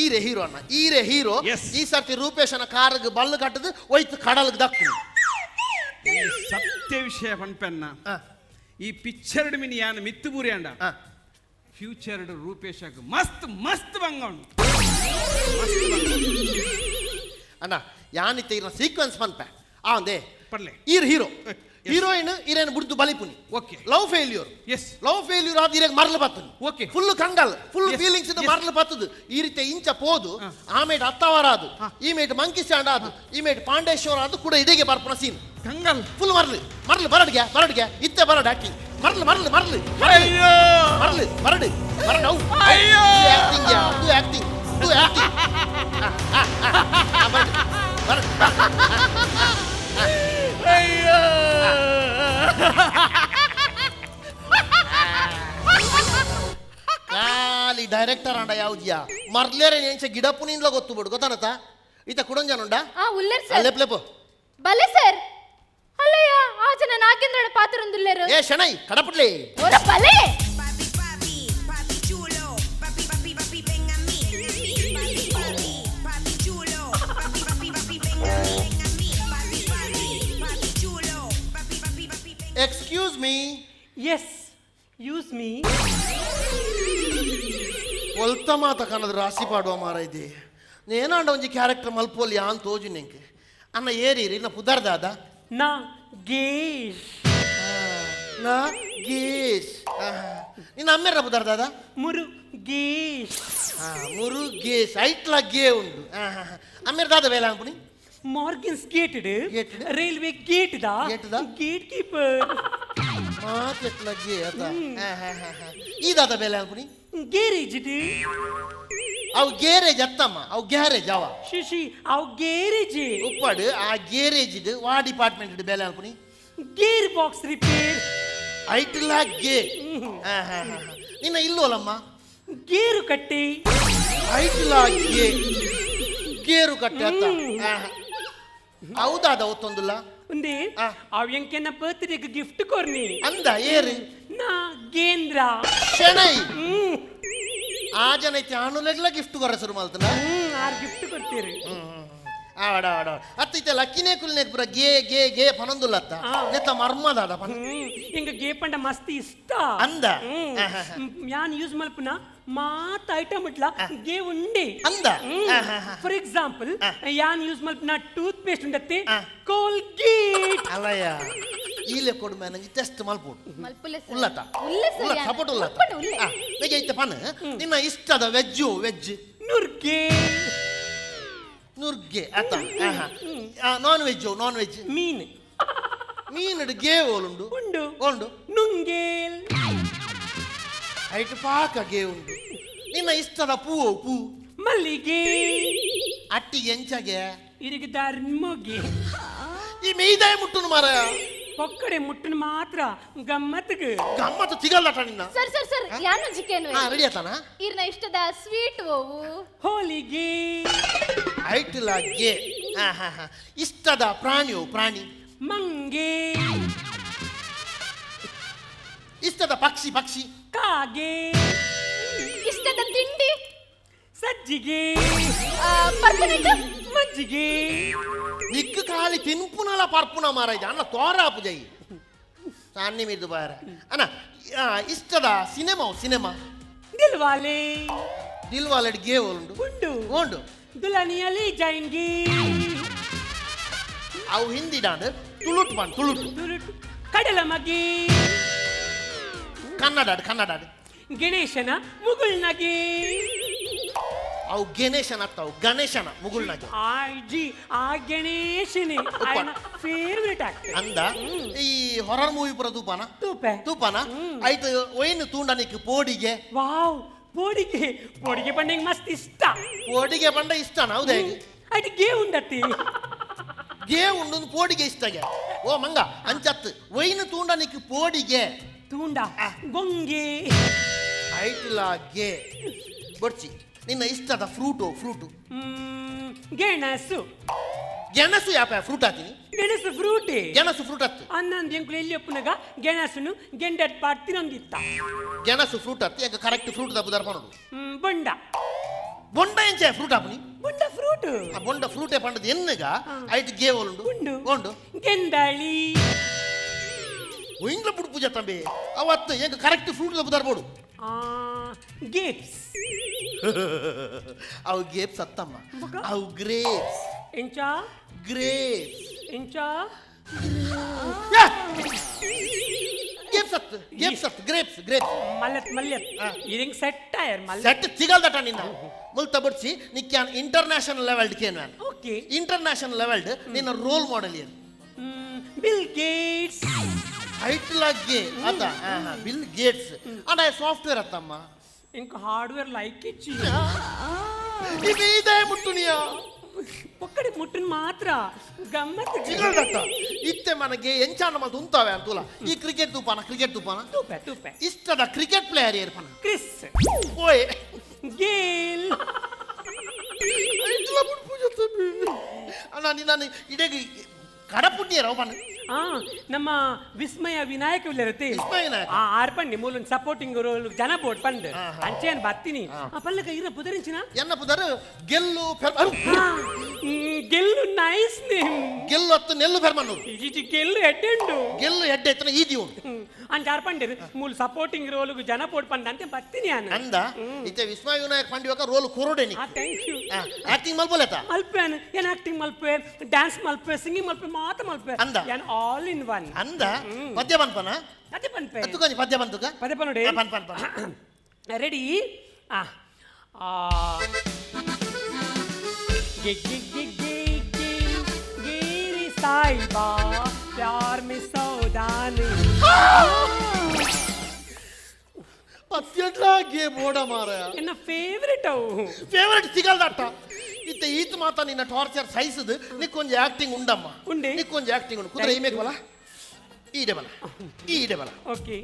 ಈರೆ ಹೀರೋ ಅಣ್ಣ ಈರೆ ಹೀರೋ ಈ ಸರ್ತಿ ರೂಪೇಶನ ಕಾರ್ಗೆ ಬಲ್ಲು ಕಟ್ಟದು ಒಯ್ತು ಕಡಲ್ಗೆ ದಕ್ಕು ಸತ್ಯ ವಿಷಯ ಪನ್ಪೆನ್ನ ಈ ಪಿಕ್ಚರ್ ಮಿನಿ ಯಾನ ಮಿತ್ತು ಬೂರಿ ಅಂಡ ಫ್ಯೂಚರ್ ರೂಪೇಶಕ್ ಮಸ್ತ್ ಮಸ್ತ್ ಬಂಗೌಂಡು ಅಣ್ಣ ಯಾನಿತ್ತ ಇರೋ ಸೀಕ್ವೆನ್ಸ್ ಪನ್ಪೆ ಅಂದೆ ಪರ್ಲೆ ಈರ್ ಹೀರೋ ಹೀರೋಯಿನ್ ಈರೇನು ಬಿಡ್ದು ಬಲಿಪುನಿ okay love failure yes love failure ಆದ ಈರೆಗೆ ಮರಲು ಬತ್ತದು ಓಕೆ ಫುಲ್ ಕಂಗಲ್ ಫುಲ್ ಫೀಲಿಂಗ್ಸ್ ಇದ್ದು ಮರಲು ಬತ್ತದು ಈ ರೀತಿ ಇಂಚ ಪೋದು ಆಮೇಟ್ ಅತ್ತವಾರ ಅದು ಈ ಮೇಟ್ ಮಂಕಿ ಸ್ಟ್ಯಾಂಡ್ ಆದು ಈ ಮೇಟ್ ಪಾಂಡೇಶ್ವರ ಅದು ಕೂಡ ಇದೆಗೆ ಬರ್ಪನ ಸೀನ್ ಕಂಗಲ್ ಫುಲ್ ಮರಳು ಬರಡ್ಗೆ ಇತ್ತೆ ಬರಡ್ ಆಕ್ಟಿಂಗ್ ಮರಳು ಅಯ್ಯೋ ಬರಡು ಅಯ್ಯೋ ಆಕ್ಟಿಂಗ್ ಅಯ್ಯೋ ಖಾಲಿ ಡೈರೆಕ್ಟರ್ ಅಂಡ ಯಾವ್ದ್ಯಾ ಮರ್ಲೇರೆ ನೆಂಚ ಗಿಡಪುನಿಂದ ಗೊತ್ತು ಬಿಡು ಗೊತ್ತಾನತ್ತ ಈತ ಕುಡಂಜನುಂಡ ಉಲ್ಲೇರ್ ಸರ್ ಲೆಪ್ಲೆಪು ಬಲೆ ಸರ್ ಅಲ್ಲಯ್ಯ ಆಚನ ನಾಗೇಂದ್ರನ ಪಾತ್ರ ಉಲ್ಲೇರು ಏ ಶಣೈ ಕಡಪಟ್ಲೆ ಒರ ಬಲೆ Papi, papi, papi chulo, papi, papi, papi, ven a mí. Papi, papi, papi chulo, papi, papi, papi, ven a mí, ven a mí. Papi, papi, papi chulo, papi, papi, papi, ven a mí. Excuse me Yes, use me. ಒಲ್ತ ಮಾತ ಕನ್ನದ ರಾಸಿ ಪಾಡುವ ಮಾರ ಇದೆ ನೇನಾಂಡ ಒಂಜಿ ಕ್ಯಾರೆಕ್ಟರ್ ಮಲ್ಪೋಲಿ ಅಂತ ತೋಜು ನೆಂಕೆ ಅನ್ನ ಏರಿರಿ ಇನ್ನ ಪುದರ್ದಾದ Na geish. ನಾ ಗೇಶ್ ನಿನ್ನ ಅಮ್ಮೆರ ಪುದರ್ದಾದ Muru geish. ಮುರುಗೇಶ್ ಐಟ್ಲ ಗೇ ಉಂಡು ಅಮ್ಮೆರ ದಾದ ಬೇಲ ಅಂಪುನಿ Morgan's gated. Gated? Railway gate da. Gate da? Gatekeeper. ಮಾತೆಟ್ಲ ಗೇ ಅದ ಈ ದಾದ ಬೇಲ ಅಂಪುನಿ Garage it. ಅವು ಗ್ಯಾರೇಜ್ ಅತ್ತಮ್ಮ ಅವು ಗ್ಯಾರೇಜ್ ಅವ Shishi, our garage. ಉಪ್ಪಡು ಆ ಗ್ಯಾರೇಜ್ ಇದು ವಾ ಡಿಪಾರ್ಟ್ಮೆಂಟ್ ಬೇಲೆ ಅನ್ಪುನಿ Gearbox repair. ಐಟ್ಲ ಗೇ ನಿನ್ನ ಇಲ್ಲೋಲಮ್ಮ Gear ಕಟ್ಟಿ. ಐಟ್ಲ ಗೇ ಗೇರು ಕಟ್ಟೆ ಅತ್ತ ಹೌದಾದ ಒತ್ತೊಂದುಲ್ಲ ಒಂದೇ ಆ. ಅವ್ ಎಂಕೆನ ಬರ್ತ್ಡೇಗೆ ಗಿಫ್ಟ್ ಕೊರ್ನಿ ಅಂದ ಏರು ನಾ ಗೇಂದ್ರ ಶೆಣೈ ಆ ಜನ ಐತೆ ಆನುಲೆಗ್ಲ ಗಿಫ್ಟ್ ಕೊರ ಶುರು ಮಾಡ್ತಾನ ಆರ್ ಗಿಫ್ಟ್ ಕೊಡ್ತೀರಿ ಆಡ ಅತ್ತೈತೆ ಲಕ್ಕಿನೇ ಕುಲ್ನೇಕ್ ಪುರ ಗೇ ಗೇ ಗೇ ಪನೊಂದುಲ್ಲ ಅತ್ತ ನೆತ್ತ ಮರ್ಮದಾದ ಪನ ಹಿಂಗ ಗೇ ಪಂಡ ಮಸ್ತ್ ಇಷ್ಟ ಅಂದ ಯಾನ್ ಯೂಸ್ ಮಲ್ಪನ ಮಾತ ಐಟಮ್ ಇಟ್ಲ ಗೇ ಉಂಡೆ ಅಂದ ಫಾರ್ ಎಕ್ಸಾಂಪಲ್ ಯಾನ್ ಯೂಸ್ ಮಲ್ಪನ ಟೂತ್ ಪೇಸ್ಟ್ ಉಂಡತ್ತೆ ಕೋಲ್ಗೇಟ್ ಅಲ್ಲಯ್ಯ ಈಲೆ ಕೊಡು ಮೇಲೆ ನಂಗೆ ಟೆಸ್ಟ್ ಮಲ್ಪೋಡು ಮಲ್ಪುಲೆ ಸರ್ ಉಲ್ಲತ ಉಲ್ಲೆ ಸರ್ ಉಲ್ಲ ಸಪೋರ್ಟ್ ಉಲ್ಲತ ಉಪ್ಪಡು ಉಲ್ಲೆ ನಿಗೆ ಐತೆ ಪನ್ ನಿನ್ನ ಇಷ್ಟದ ವೆಜ್ಜು ವೆಜ್ ನುರ್ಗೆ ನುರ್ಗೆ ಅತ್ತ ನಾನ್ ವೆಜ್ ಮೀನ್ ಮೀನು ಗೇ ಓಲುಂಡು ಉಂಡು ಉಂಡು ನುಂಗೇಲ್ ಐಟ್ ಪಾಕ ಗೇ ಉಂಡು ನಿನ್ನ ಇಷ್ಟದ ಪೂ ಮಲ್ಲಿಗೆ ಅಟ್ಟಿಗೆ ಎಂಚಗೆ ಇರಿಗೆ ಧರ್ಮಗೆ ಈ ಮೇಯ್ದಾಯ ಮುಟ್ಟುನು ಮಾರ ಪೊಕ್ಕಡೆ ಮುಟ್ಟನ ಮಾತ್ರ ಗಮ್ಮತ್ಗೆ ಗಮ್ಮತ್ತು ಸಿಗಲ್ಲಟ ನಿನ್ನ ಸರ್ ಸರ್ ಸರ್ ಯಾನು ಚಿಕನ್ ರೆಡಿ ಆತಾನ ಇರ್ನ ಇಷ್ಟದ ಸ್ವೀಟ್ ಓವು ಹೋಳಿಗೆ ಐಟಿಲ್ಲ ಗೇ ಇಷ್ಟದ ಪ್ರಾಣಿ ಮಂಗೆ ಇಷ್ಟದ ಪಕ್ಷಿ ಕಾಗೆ ಇಷ್ಟದ ತಿಂಡಿ ಸಜ್ಜಿಗೆ ಪರ್ಪನೆಂಟ್ ಮಜ್ಜಿಗೆ ನಿಕ್ಕು ಖಾಲಿ ತಿನ್ಪುನಲ ಪರ್ಪುನ ಮಾರ ಇದೆ ಅನ್ನ ತೋರಾಪು ಜೈ ಸಾನ್ನಿ ಮಿದ್ದು ಬಾರ ಅಣ್ಣ ಇಷ್ಟದ ಸಿನಿಮಾ ದಿಲ್ವಾಲೆ ದಿಲ್ವಾಲೆಡ್ ಗೇ ಉಂಡು ಉಂಡು ದುಲನಿಯಲ್ಲಿ ಜಾಯಿಂಗಿ ಅವು ಹಿಂದಿಡಾಂಡು ತುಳುಟು ಕಡಲ ಮಗೆ ಕನ್ನಡ ಗಣೇಶನ ಮುಗುಳ್ನಗೆ ಅವು ಗಣೇಶನ ಅತ್ತವು ಗಣೇಶನ ಮುಗುಳ್ನಾಗೆ ಆಯ್ಜಿ ಆ ಗಣೇಶನೇ ఆయన ಫೇವರೇಟ್ ಆಕ್ಟರ್ ಅಂದ ಈ ಹೊರರ್ ಮೂವಿ ಪುರ ತೂಪಾನ ತೂಪೆ ತೂಪಾನ ಆಯ್ತು ಒಯ್ನು ತೂಂಡನಿಕ್ ಪೋಡಿಗೆ ವಾವ್ ಪೋಡಿಗೆ ಪಂಡ ಮಸ್ತ್ ಇಷ್ಟ ಪೋಡಿಗೆ ಪಂಡ ಇಷ್ಟನ ಹೌದೇ ಅದು ಗೇ ಉಂಡತ್ತಿ ಗೇ ಉಂಡು ಪೋಡಿಗೆ ಇಷ್ಟಗೆ ಓ ಮಂಗ ಅಂಚತ್ತು ಒಯ್ನು ತೂಂಡನಿಕ್ ಪೋಡಿಗೆ ತೂಂಡ ಗೊಂಗೆ ಆಯ್ತಿಲ್ಲ ಗೇ ಬಡ್ಚಿ ನಿನ್ನ ಇಷ್ಟದ ಫ್ರೂಟು ಗೆಣಸು ಗೆಣಸು ಯಾಪ ಫ್ರೂಟ್ ಹಾತೀನಿ ಗೆಣಸು ಫ್ರೂಟೇ ಗೆಣಸು ಫ್ರೂಟ್ ಹತ್ತು ಅನ್ನೊಂದು ಎಂಕುಲು ಎಲ್ಲಿ ಒಪ್ಪುನಗ ಗೆಣಸುನು ಗೆಂಡೆಟ್ ಪಾಟ್ ತಿನ್ನೊಂದಿತ್ತ ಗೆಣಸು ಫ್ರೂಟ್ ಹತ್ತು ಈಗ ಕರೆಕ್ಟ್ ಫ್ರೂಟ್ ದ ಬುದರ್ ಪನೋಡು ಬೊಂಡ ಬೊಂಡ ಎಂಚೆ ಫ್ರೂಟ್ ಹಾಪನಿ ಬೊಂಡ ಫ್ರೂಟ್ ಆ ಬೊಂಡ ಫ್ರೂಟೇ ಪಂಡದ ಎನ್ನಗ ಆಯ್ತು ಗೇ ಒಲುಂಡು ಉಂಡು ಉಂಡು ಗೆಂದಳಿ ಇಂಗ್ಲ ಬುಡ್ ಪೂಜೆ ತಂಬಿ ಅವತ್ತು ಈಗ ಕರೆಕ್ಟ್ ಫ್ರೂಟ್ ದ ಬುದರ್ ಬೋಡು ಗೇಪ್ಸ್ ಅವು ಗೇಪ್ಸ್ ಅತ್ತಮ್ಮ ಅವು ಗ್ರೇಪ್ಸ್ ಎಂಚ ಗ್ರೇಪ್ಸ್ ಎಂಚ ಗೇಪ್ಸ್ ಅತ್ತು ಗ್ರೇಪ್ಸ್ ಗ್ರೇಪ್ಸ್ ಮಲ್ಯತ್ ಇರಿಂಗ್ ಸೆಟ್ ಆಯರ್ ಸೆಟ್ ಸಿಗಲ್ದಟ ನಿನ್ನ ಮುಲ್ತ ಬಡ್ಸಿ ನಿಕ್ಯಾನ್ ಇಂಟರ್ನ್ಯಾಷನಲ್ ಲೆವೆಲ್ಡ್ ಕೇನ್ ವ್ಯಾನ್ ಓಕೆ ಇಂಟರ್ನ್ಯಾಷನಲ್ ಲೆವೆಲ್ಡ್ ನಿನ್ನ ರೋಲ್ ಮಾಡೆಲ್ ಏನು ಬಿಲ್ ಗೇಟ್ಸ್ ಐಟ್ಲಾಗ್ಗೆ ಅದ ಬಿಲ್ ಗೇಟ್ಸ್ ಅಡ ಸಾಫ್ಟ್ವೇರ್ ಅತ್ತಮ್ಮ ఇంక హార్డ్వేర్ లైక్ ఇచ్చి ఇవి ఇదే ముట్టునియా ఒక్కడి ముట్టుని మాత్ర గమ్మత్తు చిగల్దట్ట ఇತ್ತೆ మనಗೆ ಎಂಚಾನ ಮಲ್ತು ಉಂತಾವೆ ಅಂತೂಲ ಈ ಕ್ರಿಕೆಟ್ ತೂಪಾನ ತೂಪೆ ಇಷ್ಟದ ಕ್ರಿಕೆಟ್ ಪ್ಲೇಯರ್ ಏರ್ಪನ ಕ್ರಿಸ್ ಓಯ್ ಗೇಲ್ ಐಟ್ಲ ಬುಡ್ ಪೂಜೆ ತಮ್ಮಿ ಅಣ್ಣ ನಿನ್ನ ಇಡೆಗೆ ಕಡಪುಟ್ಟಿಯರ ಅವನ ನಮ್ಮ ವಿಸ್ಮಯ ವಿನಾಯಕ ಇಲ್ಲರತಿ ಆ ಆರ್ಪಂಡಿ ಮೂಲನ್ ಸಪೋರ್ಟಿಂಗ್ ರೋಲ್ ಜನ ಬೋಟ್ ಪಂಡ್ ಅಂಚೇನ್ ಬತ್ತಿನಿ ಆ ಪಲ್ಲಕ ಇರ ಪುದರಿಂಚಿನ ಎನ್ನ ಪುದರ್ ಗೆಲ್ಲು ಗೆಲ್ಲು ನೈಸ್ ನೇಮ್ ಗೆಲ್ಲು ಅತ್ತು ನೆಲ್ಲು ಫೆರ್ಮನ್ನು ಇಜಿ ಗೆಲ್ಲು ಎಡ್ಡೆಂಡು ಗೆಲ್ಲು ಎಡ್ಡೆ ಎತ್ತನ ಈದಿ ಉಂಟು ಅಂಚ ಆರ್ಪಂಡಿ ಮೂಲ ಸಪೋರ್ಟಿಂಗ್ ರೋಲ್ ಜನ ಬೋಟ್ ಪಂಡ್ ಅಂತ ಬತ್ತಿನಿ ಅಂದ ಇತ್ತೆ ವಿಸ್ಮಯ ವಿನಾಯಕ ಪಂಡಿವಕ ರೋಲ್ ಕೊರೋಡೆನಿ ಥ್ಯಾಂಕ್ ಯು ಆಕ್ಟಿಂಗ್ ಮಲ್ಪೋಲೆತ ಮಲ್ಪೇನ್ ಏನ್ ಆಕ್ಟಿಂಗ್ ಮಲ್ಪೆ ಡ್ಯಾನ್ಸ್ ಮಲ್ಪೆ ಸಿಂಗಿಂಗ್ ಮಲ್ಪೆ ಮಾತ ಮಲ್ಪೆ ಅಂದ ಏನ್ ಆಲ್ ಇನ್ ಒನ್ ಅಂದ ಪದ್ಯ ಬಂದ್ಪನ ಅದೇ ಪನ್ಪೆ ಅತ್ತುಕೊಂಜಿ ಪದ್ಯ ಬಂದುಕ ಪದೇ ಪನ್ನೋಡಿ ಪನ್ ರೆಡಿ ಗಿರಿ ಸಾಯಿಬಾ ಪ್ಯಾರ್ ಮೆ ಸೌದಾನಿ ಪದ್ಯಡ್ಲಾಗೆ ಬೋಡ ಮಾರ ಎನ್ನ ಫೇವರೇಟ್ ಅವು ಫೇವರೇಟ್ ಸಿಗಲ್ದಟ್ಟ ಇತ್ತೆ ಈತ್ ಮಾತ ನಿನ್ನ ಟಾರ್ಚರ್ ಸೈಸದ್ ನಿಕ್ಕೊಂಜಿ ಆಕ್ಟಿಂಗ್ ಉಂಡಮ್ಮ ಉಂಡೆ ನಿಕ್ಕೊಂಜಿ ಆಕ್ಟಿಂಗ್ ಉಂಡು ಕುದ್ರೆ ಈಮೇಕ್ ಬಲ ಈಡೆ ಬಲ ಓಕೆ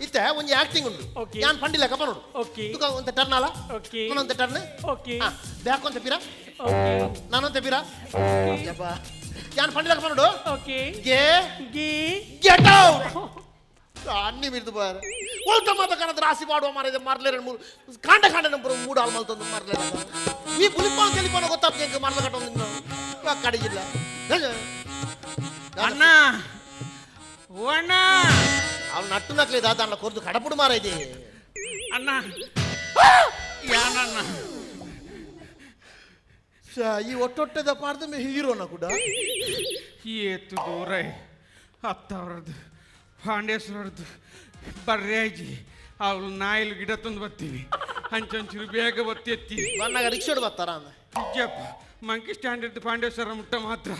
ಇತ್ತೆ ಒಂಜಿ ಆಕ್ಟಿಂಗ್ ಉಂಡು ಓಕೆ ಯಾನ್ ಪಂಡಿಲ ಕಪ ನೋಡು ಓಕೆ ತುಕ ಒಂತ ಟರ್ನ್ ಅಲ ಓಕೆ ಒಂತ ಟರ್ನ್ ಓಕೆ ಬ್ಯಾಕ್ ಒಂತ ಪಿರ ಓಕೆ ನಾನೊಂತ ಪಿರ ಯಪ್ಪ ಯಾನ್ ಪಂಡಿಲ ಕಪ ನೋಡು ಓಕೆ ಗೆ ಗೆಟ್ ಔಟ್ ಅನ್ನಿ ಮಿರ್ದು ಬಾರ ಒಲ್ತ ಮಾತ ಕನದ ರಾಸಿ ಮಾಡುವ ಮಾರಿದ ಮಾರ್ಲೆ ಮೂರು ಕಾಂಡ ನಂಬರ್ ಮೂಡು ಆಲ್ ಮಲ್ತೊಂದು ಮಾರ್ಲೆ ಈ ಪುಲಿಪಾನ ತೆಲಿಪಾನ ಗೊತ್ತಾಗ್ತದೆ ಹೆಂಗೆ ಮಾರ್ಲ ಕಟ್ಟೊಂದು ಕಡಿಗಿಲ್ಲ ಅಣ್ಣ ಅಣ್ಣ ಅವ್ನು ನಟ್ಟು ನಕ್ಲಿ ದಾದ ಕೊರ್ದು ಕಡಪುಡು ಮಾರ ಇದೆ ಅಣ್ಣ ಯಾನಣ್ಣ ಈ ಒಟ್ಟೊಟ್ಟದ ಪಾಡ್ದ ಹೀರೋನ ಕೂಡ ಏತು ದೂರ ಹತ್ತವ್ರದ್ದು ಪಾಂಡೇಶ್ವರದ್ದು ಬರ್ರ್ಯಾಜಿ ಅವಳು ನಾಯಿಲು ಗಿಡ ತಂದು ಬರ್ತೀವಿ ಹಂಚಂಚೂರು ಬೇಗ ಬತ್ತಿ ಎತ್ತಿ ಬಣ್ಣಾಗ ರಿಕ್ಷೋಡ್ ಬರ್ತಾರ ನಿಜಪ್ಪ ಮಂಕಿ ಸ್ಟ್ಯಾಂಡ್ ಇದ್ದು ಪಾಂಡೇಶ್ವರ ಮುಟ್ಟ ಮಾತ್ರ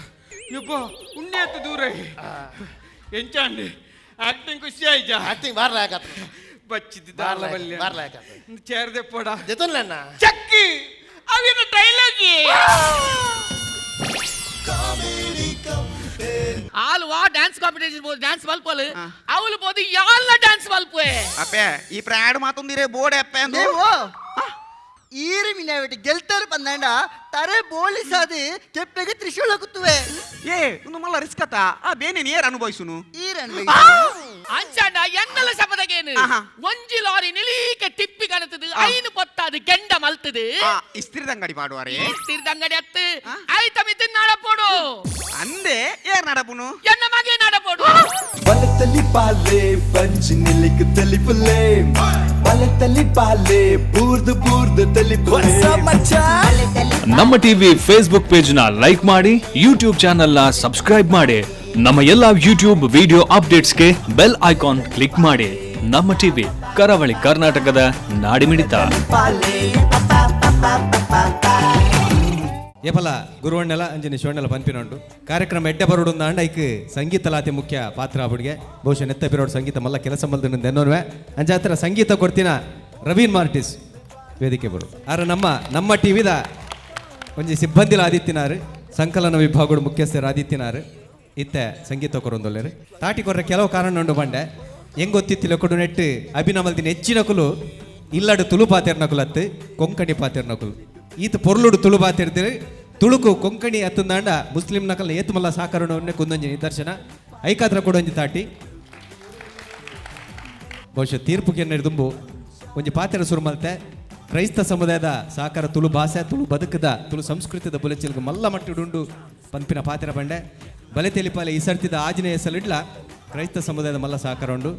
ಯಪ್ಪ ಉಣ್ಣೆ ಎತ್ತು ದೂರ ಎಂಚಾಂಡಿ ಆಕ್ಟಿಂಗ್ ಖುಷಿ ಆಯ್ತಾ ಆಕ್ಟಿಂಗ್ ಬಾರ್ಲಾಕತ್ತ ಬಚ್ಚಿದ್ದು ದಾರ್ಲ ಬಲ್ಯ ಬಾರ್ಲಾಕತ್ತ ಚೇರ್ದೆ ಪೋಡ ಜೆತನ್ಲಣ್ಣ ಚಕ್ಕಿ ಅವಿನ ಡೈಲಾಗಿ ಆಲ್ವಾ ಡ್ಯಾನ್ಸ್ ಕಾಂಪಿಟೇಷನ್ ಬೋದು ಡ್ಯಾನ್ಸ್ ಮಲ್ಪಲ್ ಅವಳು ಬೋದು ಯಾಲ್ಲ ಡ್ಯಾನ್ಸ್ ಮಲ್ಪೆ ಅಪ್ಪೆ ಈ ಪ್ರಾಡ್ ಮಾತೊಂದಿರೆ ಬೋಡೆ ಅಪ್ಪೆ ಅಂದು ಈರು ಮಿನಾವಿಟಿ ಗೆಲ್ತಾರೆ ಬಂದಂಡ ತರೆ ಬೋಳಿಸಾದಿ ಕೆಪ್ಪೆಗೆ ತ್ರಿಶೂಲ ಕುತ್ತುವೆ ಏ ಒಂದು ಮಲ್ಲ ರಿಸ್ಕ್ ಅತ್ತ ಆ ಬೇನೆ ನೇರ ಅನುಭವಿಸುನು ಅಂಚಾಂಡ ಎನ್ನಲ ಶಪದಗೇನು ಒಂಜಿ ಲಾರಿ ನಿಲೀಕೆ ತಿಪ್ಪಿ ಕಣತದು ಐನು ಪೊತ್ತಾದು ಗೆಂಡ ಮಲ್ತದು ಇಸ್ತಿರಿದಂಗಡಿ ಮಾಡುವಾರೆ ಇಸ್ತಿರಿದಂಗಡಿ ಅತ್ತು ಐತಮಿ ತಿನ್ನಾಡಪೋಡು ಅಂದೆ ಏರ್ ನಡಪುನು ಎನ್ನ ಮಗೆ ನಾಡಪೋಡು ಬಲತಲಿ ಪಾಲೆ ಪಂಚ್ ನಿಲಿಕ್ ತಲಿಪುಲೆ ಬಲತಲಿ ಪಾಲೆ ಬೂರ್ದು ತಲಿಪುಲೆ ನಮ್ಮ ಟಿವಿ ಫೇಸ್ಬುಕ್ ಪೇಜ್ ನ ಲೈಕ್ ಮಾಡಿ ಯೂಟ್ಯೂಬ್ ಚಾನೆಲ್ ನ ಸಬ್ಸ್ಕ್ರೈಬ್ ಮಾಡಿ ನಮ್ಮ ಎಲ್ಲಾ ಯೂಟ್ಯೂಬ್ ವಿಡಿಯೋ ಅಪ್ಡೇಟ್ಸ್ಗೆ ಬೆಲ್ ಐಕಾನ್ ಕ್ಲಿಕ್ ಮಾಡಿ. ನಮ್ಮ ಟಿವಿ ಕರಾವಳಿ ಕರ್ನಾಟಕದ ನಾಡಿಮಿಡಿತ. ಏಪಲ ಗುರುವಣ್ಣೆಲ ಅಂಜನಿ ಶಿವಣ್ಣೆಲ ಪನ್ಪಿನೊಂಡು ಕಾರ್ಯಕ್ರಮ ಎಡ್ಡೆ ಬರೋಡು ಅಂಡ ಐಕ್ ಸಂಗೀತ ಲಾತಿ ಮುಖ್ಯ ಪಾತ್ರ ಆಬಿಡ್ಗೆ ಬಹುಶಃ ನೆತ್ತ ಬಿರೋಡು ಸಂಗೀತ ಮಲ್ಲ ಕೆಲಸ ಮಲ್ದ ಎನ್ನೋನ್ವೆ ಅಂಜಾತ್ರ ಸಂಗೀತ ಕೊಡ್ತಿನ ರವೀನ್ ಮಾರ್ಟಿಸ್ ವೇದಿಕೆ ಬರು ಆರ ನಮ್ಮ ಟಿವಿದ ಒಂಜಿ ಸಿಬ್ಬಂದಿಲ ಆದಿತ್ಯನಾರು ಸಂಕಲನ ವಿಭಾಗದ ಮುಖ್ಯಸ್ಥರು ಆದಿತ್ಯನಾರು ಇತ್ತೆ ಸಂಗೀತ ಕೊರೊಂದೊಲ್ಲೆರು ತಾಟಿ ಕೊರ್ರೆ ಕೆಲವು ಕಾರಣ ಉಂಡು ಬಂಡೆ ಹೆಂಗ್ ಗೊತ್ತಿತ್ತಿಲ್ಲ ಕೊಡು ನೆಟ್ಟು ಅಭಿನಮಲ್ದಿನ ಹೆಚ್ಚಿನ ಕುಲು ಇಲ್ಲಡು ತುಳು ಪಾತೆರ್ನಕುಲತ್ತು ಕೊಂಕಣಿ ಪಾತೆರ್ನಕುಲು ಈತ ಪೊರ್ಲುಡು ತುಳು ಪಾತೆರ್ದಿರು ತುಳುಕು ಕೊಂಕಣಿ ಅತ್ತುಂದಾಂಡ ಮುಸ್ಲಿಂ ನಕಲ್ನ ಏತು ಮಲ್ಲ ಸಾಕಾರಣ ಕುಂದೊಂಜಿ ನಿದರ್ಶನ ಐಕಾತ್ರ ಕೊಡೊಂಜಿ ತಾಟಿ ಬಹುಶಃ ತೀರ್ಪು ಕೆನ್ನಡಿ ದುಂಬು ಒಂಜಿ ಪಾತೆರ ಸುರುಮಲ್ತೆ ಕ್ರೈಸ್ತ ಸಮುದಾಯದ ಸಾಕಾರ ತುಳು ಭಾಷೆ ತುಳು ಬದುಕದ ತುಳು ಸಂಸ್ಕೃತಿದ ಬುಲೆಚಿಲ್ಗ ಮಲ್ಲ ಮಟ್ಟುಡುಂಡು ಪಂಪಿನ ಪಾತೆರ ಬಂಡೆ ಬಲೆ ತೆಲಿಪಾಲೆ ಈ ಸರ್ತಿದ ಆಂಜನೇಯ ಹೆಸಲಿಡ್ಲ ಕ್ರೈಸ್ತ ಸಮುದಾಯದ ಮಲ್ಲ ಸಾಕಾರ ಉಂಡು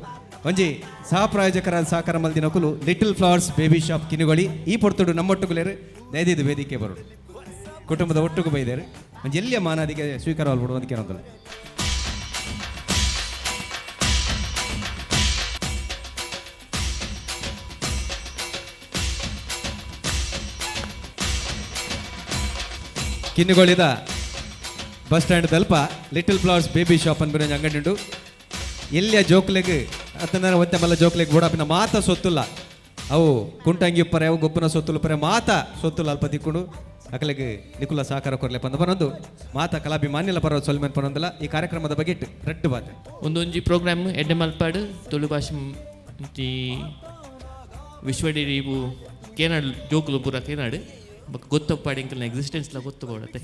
ಒಂಜಿ ಸಹ ಪ್ರಾಯೋಜಕರಾದ ಸಾಕಾರ ಮಲ್ದಿನ ಕುಲು ಲಿಟಲ್ ಫ್ಲವರ್ಸ್ ಬೇಬಿ ಶಾಪ್ ಕಿನುಗೊಳಿ ಈ ಪೊರ್ತುಡು ನಮ್ಮೊಟ್ಟುಗುಲೇರು ದಯದಿದ್ದು ವೇದಿಕೆ ಬರೋಡು ಕುಟುಂಬದ ಒಟ್ಟುಗು ಬೈದೇರು ಒಂಜಿ ಎಲ್ಲಿಯ ಮಾನಾದಿಗೆ ಸ್ವೀಕಾರ ಬಿಡು ಅದಕ್ಕೆ ಏನಂತಲ್ಲ ಕಿನ್ನುಗೊಳಿದ ಬಸ್ ಸ್ಟ್ಯಾಂಡ್ ತಲುಪ ಲಿಟಲ್ ಫ್ಲವರ್ಸ್ ಬೇಬಿ ಶಾಪ್ ಅನ್ಬಿರೋ ಅಂಗಡಿ ಉಂಟು ಎಲ್ಲಿಯ ಜೋಕ್ಲೆಗ್ ಅತ್ತಂದ್ರೆ ಒತ್ತೆ ಮಲ್ಲ ಜೋಕ್ಲೆಗ್ ಬುಡಾಪಿನ ಮಾತ ಸೊತ್ತುಲ್ಲ ಅವು ಕುಂಟಂಗಿ ಪರೆ ಅವು ಗೊಬ್ಬನ ಸೊತ್ತುಲು ಪರೆ ಮಾತ ಸೊತ್ತುಲ್ಲ ಅಲ್ಪ ತಿಕ್ಕೊಂಡು ಅಕಲೆಗೆ ನಿಕುಲ ಸಹಕಾರ ಕೊರ್ಲೆ ಪಂದ ಪನೊಂದು ಮಾತ ಕಲಾಭಿಮಾನ್ಯಲ ಪರ ಸೊಲ್ಮೆನ್ ಪನೊಂದಲ್ಲ ಈ ಕಾರ್ಯಕ್ರಮದ ಬಗ್ಗೆ ಇಟ್ಟು ರಟ್ಟು ಬಾತೆ ಒಂದೊಂಜಿ ಪ್ರೋಗ್ರಾಮ್ ಎಡ್ಡೆ ಮಲ್ಪಾಡು ತುಳು ಭಾಷೆ ವಿಶ್ವಡಿ ಇವು ಕೇನಾಡು ಜೋಕುಲು ಪೂರ ಕೇನಾಡು ಗೊತ್ತಪ್ಪಾಡಿ ಇಂಕಲ್ನ ಎಕ್ಸಿಸ್ಟೆನ್ಸ್ಲ ಗೊತ್ತುಕೊಡತ್ತೆ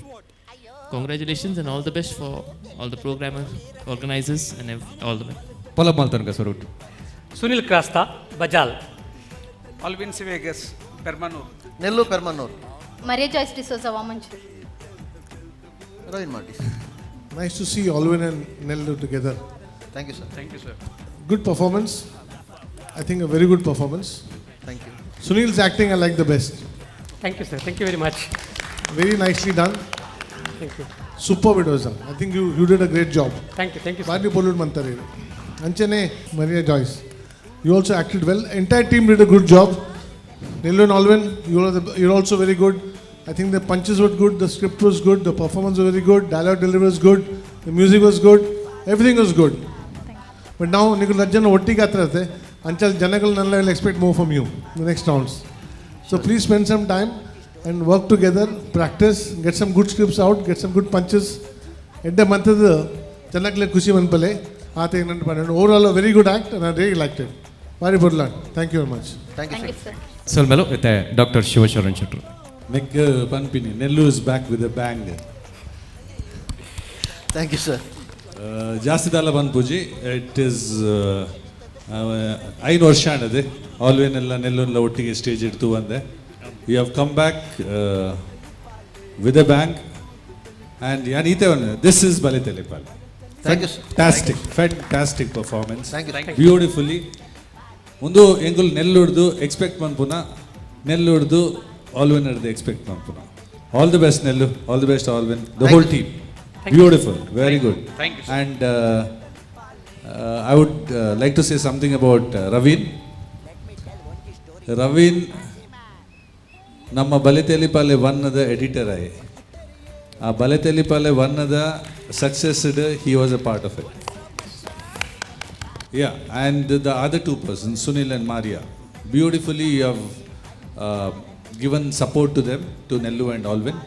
congratulations and all the best for all the programmers organisers and all the best ಪೊಲ ಮಾಲ್ತನಕ ಸ್ವರೂಟ್ ಸುನಿಲ್ ಕ್ರಾಸ್ತಾ ಬಜಾಲ್ ಆಲ್ವಿನ್ ಸಿವೇಗಸ್ ಪೆರ್ಮನೂರ್ ನೆಲ್ಲೂರು Permannur Maria Joyce D'Souza Wamanchu. Raveen Martis. Nice to see Alvin and Nellu together. Thank you, sir. Thank you sir. Good performance. I think a very good performance. Thank you. Sunil's acting I like the best. Thank you, sir. Thank you very much. Very nicely done. Thank you. Superb it was done. I think you did a great job. Thank you, sir. Bari Polud Mantare. Anchane, Maria Joyce. You also acted well. Entire team did a good job. Nellu and Alvin, you're also very good. I think the punches were good, the script was good, the performance was very good, dialogue delivery was good, the music was good, everything was good. But now, Nikul Rajjan Otti Katrate, until Janakal Nalla will expect more from you in the next rounds. So please spend some time and work together, practice, get some good scripts out, get some good punches. At the month of the Janakal Kushi Manpale, overall a very good act and I really liked it. Very good luck. Thank you very much. Thank you, sir. ಸೊಲ್ಮೆಲು ಮತ್ತೆ ಡಾಕ್ಟರ್ ಶಿವಶರಣ್ ಶೆಟ್ರು Nek Panpini, Nellu is back with a bang. Thank you, sir. Jastidala Panpuji, it is 5 ವರ್ಷ ಆಗಿದೆ ಆಲ್ವೇನ್ ಎಲ್ಲ ನೆಲ್ಲೂನ್ಲ ಒಟ್ಟಿಗೆ ಸ್ಟೇಜ್ ಇಡ್ತು ಅಂದೆ you have come back with a bang and ಯಾನ್ ಈತೆ ದಿಸ್ ಇಸ್ ಬಲೆ ತೆಲಿಪಾಲ್ ಫ್ಯಾಂಟಾಸ್ಟಿಕ್ ಪರ್ಫಾರ್ಮೆನ್ಸ್ ಬ್ಯೂಟಿಫುಲಿ ಮುಂದು ಎಂಗುಲ್ ನೆಲ್ಲುಡ್ದು ಎಕ್ಸ್ಪೆಕ್ಟ್ ಮನ್ಪುನ ನೆಲ್ಲುಡ್ದು ಆಲ್ವಿನ್ ಹಿಡ್ದು ಎಕ್ಸ್ಪೆಕ್ಟ್ ಮಾಡ್ಪುನ ಆಲ್ ದಿ ಬೆಸ್ಟ್ ನೆಲ್ಲು all the best Alvin the whole team beautiful very good and I would like to say something about Raveen ನಮ್ಮ ಬಲೆ ತೆಲಿಪಾಲೆ ಒನ್ನದ ಎಡಿಟರ್ ಆಯ್ ಆ ಬಲೆ ತೆಲಿಪಾಲೆ ಒನ್ನದ succeeded he was a part of it Yeah, and the other two persons, Sunil and Maria, beautifully you have given support to them, to Nellu and Alvin.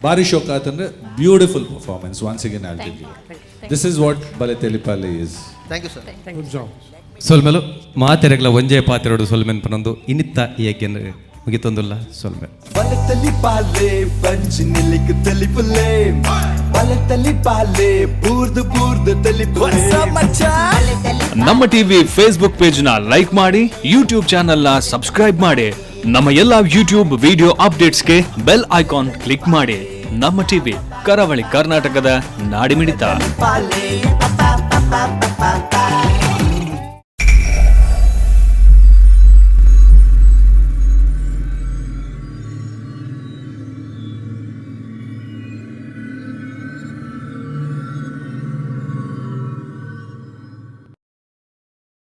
Bari Shokatandre, beautiful performance, once again I'll tell you. This is what Bale Telipale is. Thank you, sir. Good job. ಸೊಲ್ಮೆಲು ಮಾತೆರೆಗ್ಲ ಒಂಜೇ ಪಾತೆರೋಡು ಸೊಲ್ಮೆನ್ ಪನೊಂದು ಇನ್ನಿತ್ತ ಏಕೆನ್ ಮುಗಿತೊಂದುಲ್ಲ ಸೊಲ್ಮೆ ಬಲೆ ತೆಲಿಪಾಲೆ ಪಂಚ್ ನಿಲಿಕ್ ತೆಲಿಪುಲೆ ಬಲೆ ತೆಲಿಪಾಲೆ ಬೂರ್ದು ತೆಲಿಪುಲೆ ನಮ್ಮ ಟಿವಿ ಫೇಸ್ಬುಕ್ ಪೇಜ್ ನ ಲೈಕ್ ಮಾಡಿ ಯೂಟ್ಯೂಬ್ ಚಾನೆಲ್ ನ ಸಬ್ಸ್ಕ್ರೈಬ್ ಮಾಡಿ ನಮ್ಮ ಎಲ್ಲಾ ಯೂಟ್ಯೂಬ್ ವಿಡಿಯೋ ಅಪ್ಡೇಟ್ಸ್ಗೆ ಬೆಲ್ ಐಕಾನ್ ಕ್ಲಿಕ್ ಮಾಡಿ ನಮ್ಮ ಟಿವಿ ಕರಾವಳಿ ಕರ್ನಾಟಕದ ನಾಡಿಮಿಡಿತ